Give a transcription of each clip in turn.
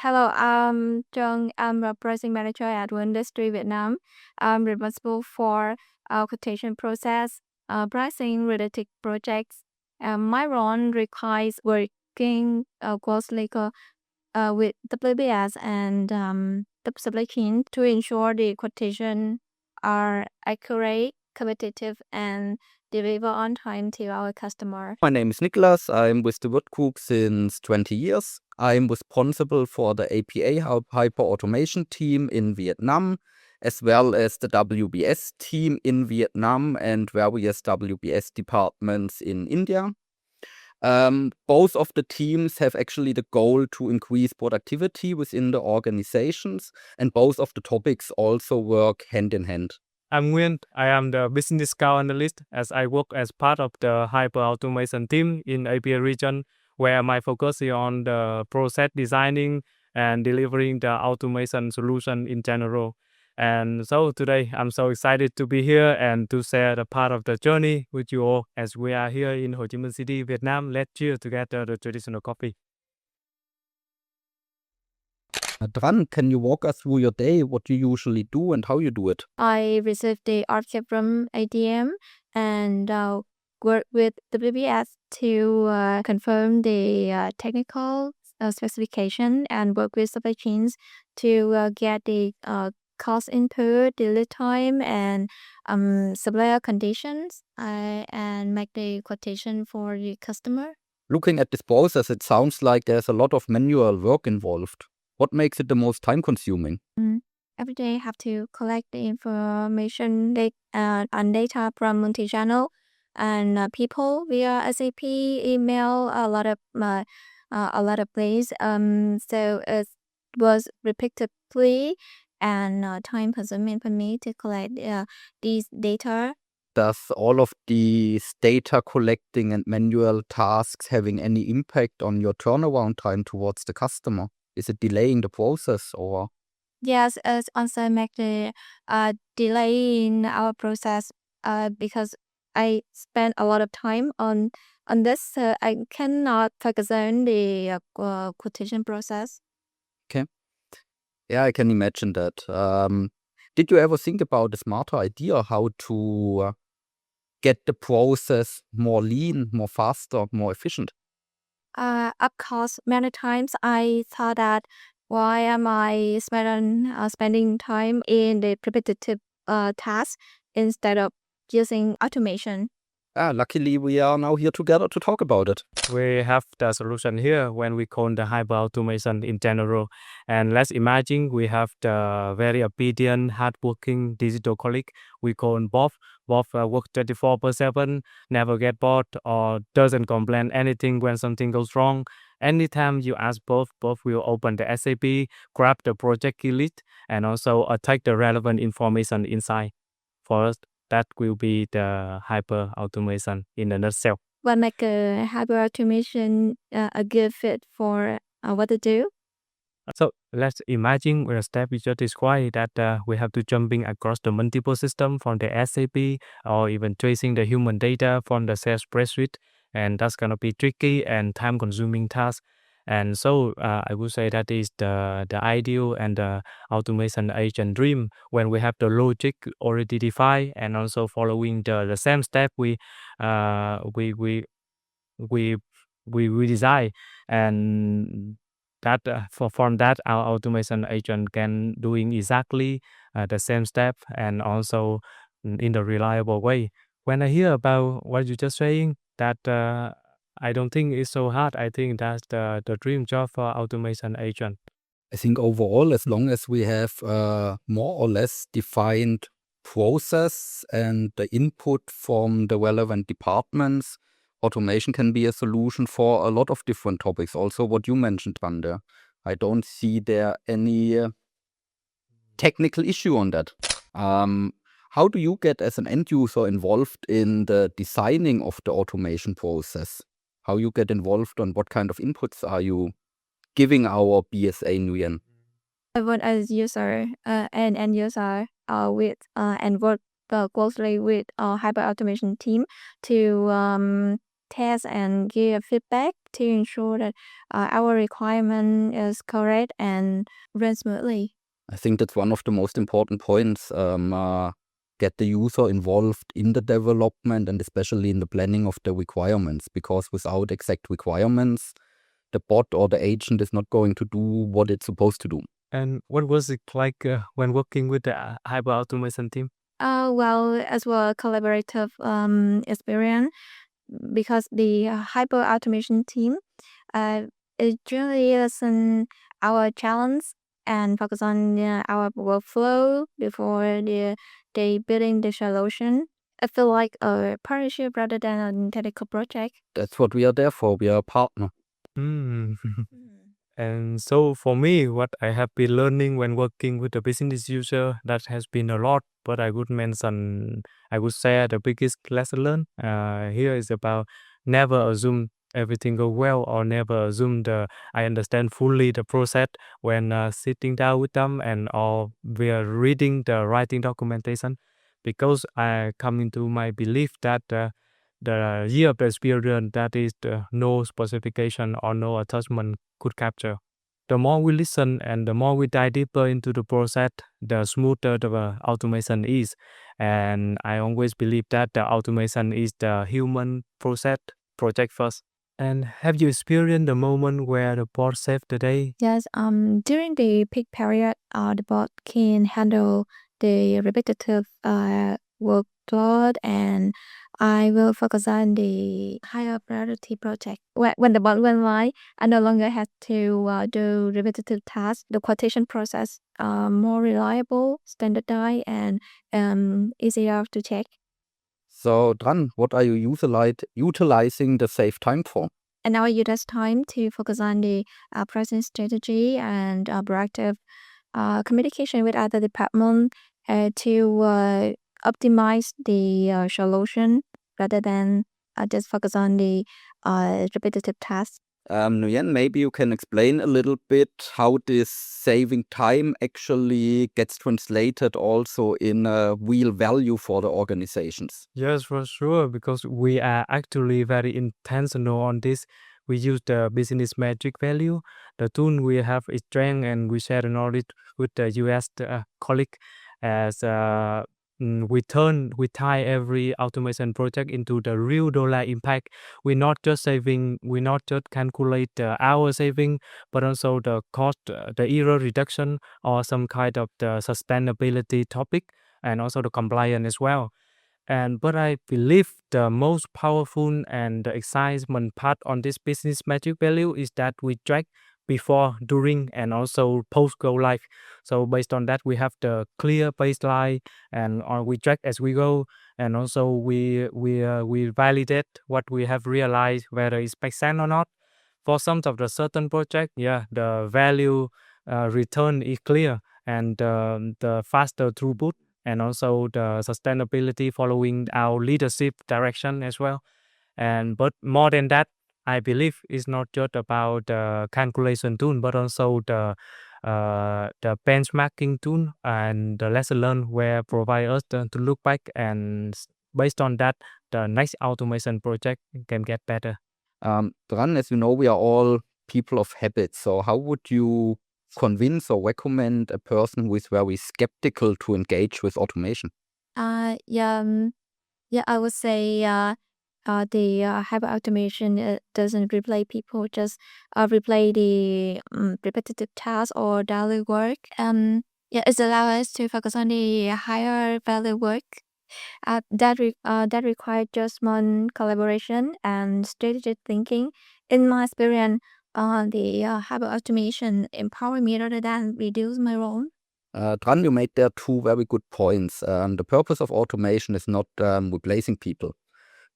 Hello, I'm Trung. I'm a pricing manager at Würth Listening Vietnam. I'm responsible for our quotation process, pricing related projects. My role requires working closely with WBS and the supply chain to ensure the quotation are accurate, competitive, and deliver on time to our customer. My name is Niklas. I'm with the Würth Group since 20 years. I'm responsible for the APA hyper automation team in Vietnam, as well as the WBS team in Vietnam and various WBS departments in India. Both of the teams have actually the goal to increase productivity within the organizations, and both of the topics also work hand in hand. I'm Nguyen. I am the business Scout Analyst as I work as part of the hyper automation team in APA region, where my focus is on the process designing and delivering the automation solution in general. And so today I'm so excited to be here and to share the part of the journey with you all as we are here in Ho Chi Minh City, Vietnam. Let's cheer together the traditional coffee. Tran, can you walk us through your day, what you usually do and how you do it? I received the article from ATM and work with WBS to confirm the technical specification and work with supply chains to get the cost input, the lead time, and supplier conditions, and make the quotation for the customer. Looking at this process, it sounds like there's a lot of manual work involved. What makes it the most time consuming? Every day have to collect the information and data from multi-channel and people via SAP, email, a lot of places. So it was repeatedly and time consuming for me to collect these data. Does all of these data collecting and manual tasks having any impact on your turnaround time towards the customer? Is it delaying the process or? Yes, it also make the delay in our process because I spend a lot of time on this, so I cannot focus on the quotation process. Okay. Yeah, I can imagine that. Did you ever think about a smarter idea how to get the process more lean, more faster, more efficient? Of course, many times I thought that why am I spending time in the repetitive tasks instead of using automation? Luckily, we are now here together to talk about it. We have the solution here when we call the hyper automation in general. And let's imagine we have the very obedient, hardworking digital colleague. We call Bob. Bob works 24/7, never get bored or doesn't complain anything when something goes wrong. Anytime you ask Bob, Bob will open the SAP, grab the project key list, and also take the relevant information inside. For us, that will be the hyper automation in a nutshell. What make a hyper automation a good fit for what to do? So let's imagine the step you just described that we have to jumping across the multiple system from the SAP or even tracing the human data from the sales spreadsheet. And that's going to be tricky and time consuming task. And so I would say that is the ideal and the automation agent dream when we have the logic already defined and also following the same step we design, and that from that our automation agent can doing exactly the same step and also in the reliable way. When I hear about what you just saying, that I don't think it's so hard. I think that's the dream job for automation agent. I think overall, as long as we have more or less defined process and the input from the relevant departments, automation can be a solution for a lot of different topics. Also, what you mentioned, Rande. I don't see there any technical issue on that. How do you get as an end user involved in the designing of the automation process? How you get involved on what kind of inputs are you giving our BSA Nguyen? I work as user and end user with and work closely with hyper automation team to test and give feedback to ensure that our requirement is correct and runs smoothly. I think that's one of the most important points. Get the user involved in the development and especially in the planning of the requirements, because without exact requirements, the bot or the agent is not going to do what it's supposed to do. And what was it like when working with the hyper automation team? Well, as well, collaborative experience, because the hyper automation team it really listen our challenge and focus on our workflow before they building the solution. I feel like a partnership rather than a technical project. That's what we are there for. We are a partner. Mm. And so for me, what I have been learning when working with the business user, that has been a lot, but I would share the biggest lesson learned. Here is about never assume everything go well, or never assume I understand fully the process when sitting down with them or we are reading the writing documentation, because I come into my belief that the year of experience, that is no specification or no attachment could capture. The more we listen and the more we dive deeper into the process, the smoother the automation is. And I always believe that the automation is the human process project first. And have you experienced the moment where the bot saved the day? Yes, during the peak period, the bot can handle the repetitive workload, and I will focus on the higher priority project. When the bot went live, I no longer had to do repetitive tasks. The quotation process more reliable, standardized, and easier to check. So, Tran, what are you utilizing the save time for? And now I use time to focus on the pricing strategy and proactive communication with other departments to optimize the solution rather than just focus on the repetitive tasks. Nguyen, maybe you can explain a little bit how this saving time actually gets translated also in real value for the organizations. Yes, for sure, because we are actually very intentional on this. We use the business metric value. The tool we have is Tran, and we share the knowledge with the US colleague as we tie every automation project into the real dollar impact. We not just calculate the hour saving, but also the cost, the error reduction, or some kind of the sustainability topic, and also the compliance as well. But I believe the most powerful and the excitement part on this business metric value is that we track before, during, and also post go live. So based on that, we have the clear baseline, and we track as we go, and also we validate what we have realized, whether it's make sense or not. For some of the certain project, the value return is clear, and the faster throughput, and also the sustainability following our leadership direction as well. But more than that, I believe it's not just about the calculation tool, but also the benchmarking tool and the lesson learned where provide us to look back, and based on that, the next automation project can get better. Tran, as you know, we are all people of habit. So how would you convince or recommend a person who is very skeptical to engage with automation? I would say the hyper automation doesn't replace people, just replace the repetitive tasks or daily work. It allows us to focus on the higher value work that require judgment, collaboration, and strategic thinking. In my experience, the hyper automation empower me rather than reduce my role. Tran, you made there two very good points. The purpose of automation is not replacing people.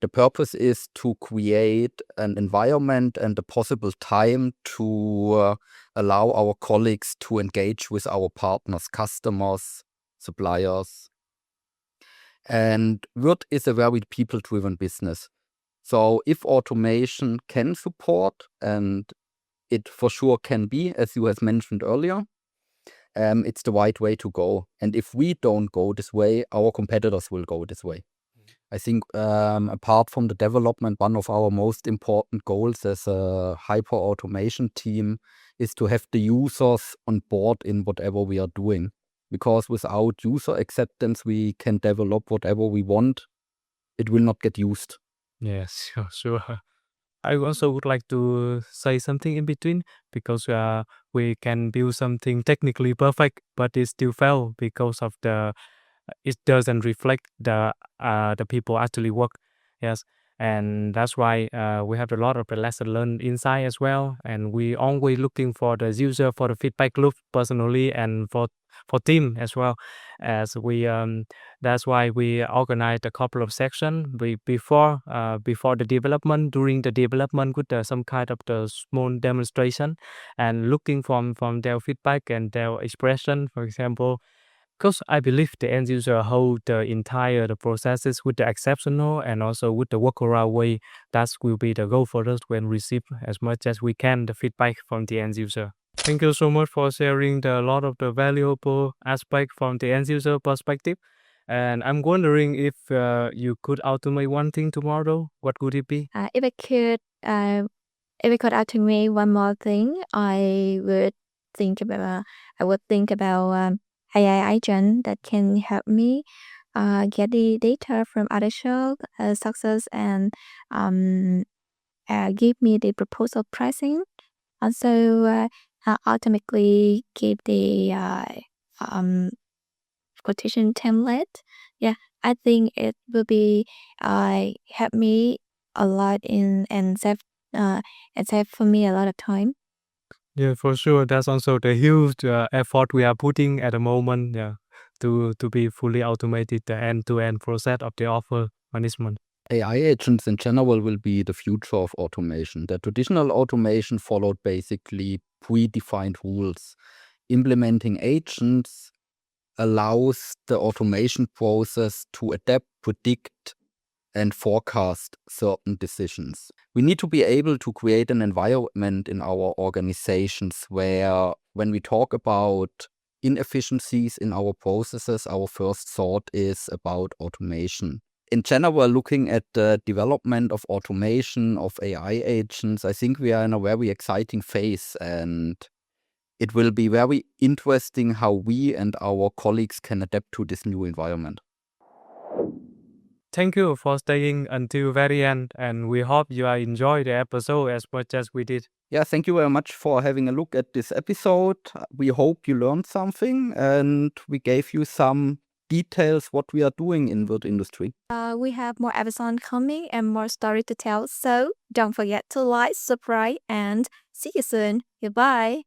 The purpose is to create an environment and a possible time to allow our colleagues to engage with our partners, customers, suppliers. And Würth is a very people-driven business. So if automation can support, and it for sure can be, as you have mentioned earlier, it's the right way to go. And if we don't go this way, our competitors will go this way. I think apart from the development, one of our most important goals as a hyper automation team is to have the users on board in whatever we are doing. Because without user acceptance, we can develop whatever we want. It will not get used. Yes, sure. I also would like to say something in between because we can build something technically perfect, but it still fail because of it doesn't reflect the people actually work. Yes, and that's why we have a lot of the lesson learned inside as well, and we always looking for the user for the feedback loop personally and for team as well. As we that's why we organized a couple of sections before the development, during the development with some kind of the small demonstration, and looking from their feedback and their expression, for example. Because I believe the end user hold the entire the processes with the exceptional and also with the workaround way. That will be the goal for us when receive as much as we can the feedback from the end user. Thank you so much for sharing a lot of the valuable aspect from the end user perspective. And I'm wondering if you could automate one thing tomorrow, what could it be? If I could automate one more thing, I would think about AI agent that can help me get the data from other show success and give me the proposal pricing. Also, automatically give the quotation template. Yeah, I think it will be help me a lot and save for me a lot of time. Yeah, for sure. That's also the huge effort we are putting at the moment, yeah, to be fully automated the end-to-end process of the offer management. AI agents in general will be the future of automation. The traditional automation followed basically predefined rules. Implementing agents allows the automation process to adapt, predict, and forecast certain decisions. We need to be able to create an environment in our organizations where, when we talk about inefficiencies in our processes, our first thought is about automation. In general, looking at the development of automation, of AI agents, I think we are in a very exciting phase, and it will be very interesting how we and our colleagues can adapt to this new environment. Thank you for staying until very end, and we hope you enjoyed the episode as much as we did. Yeah, thank you very much for having a look at this episode. We hope you learned something and we gave you some details what we are doing in Würth industry. We have more episodes coming and more story to tell, so don't forget to like, subscribe, and see you soon. Goodbye.